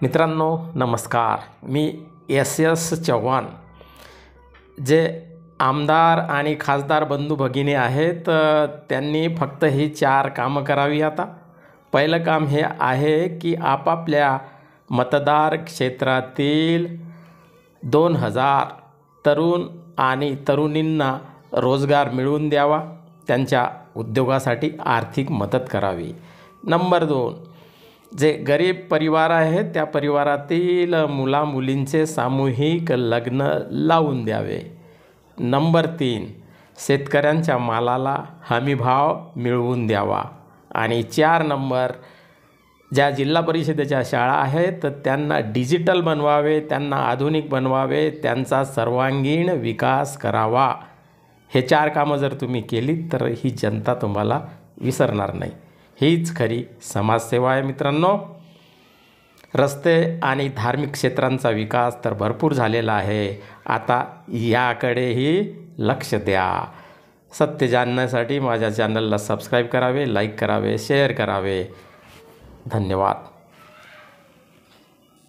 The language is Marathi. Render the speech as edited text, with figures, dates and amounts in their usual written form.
मित्रांनो नमस्कार. मी एस चव्हाण. जे आमदार आणि खासदार बंधू भगिनी आहेत त्यांनी फक्त ही 4 कामं करावी. आता पहिलं काम हे आहे की आपापल्या मतदार क्षेत्रातील 2000 तरुण आणि तरुणींना रोजगार मिळवून द्यावा, त्यांच्या उद्योगासाठी आर्थिक मदत करावी. नंबर 2, जे गरीब परिवार आहेत त्या परिवारातील मुलामुलींचे सामूहिक लग्न लावून द्यावे. नंबर 3, शेतकऱ्यांच्या मालाला हमीभाव मिळवून द्यावा. आणि 4 नंबर, ज्या जिल्हा परिषदेच्या शाळा आहेत त्यांना डिजिटल बनवावे, त्यांना आधुनिक बनवावे, त्यांचा सर्वांगीण विकास करावा. हे 4 कामं जर तुम्ही केलीत तर ही जनता तुम्हाला विसरणार नाही. हीच खरी समाजसेवा आहे मित्रांनो. रस्ते आणि धार्मिक क्षेत्रांचा विकास तर भरपूर झालेला आहे. आता याकडेही लक्ष द्या. सत्य जाणण्यासाठी माझ्या चॅनलला सबस्क्राईब करावे, लाईक करावे, शेअर करावे. धन्यवाद.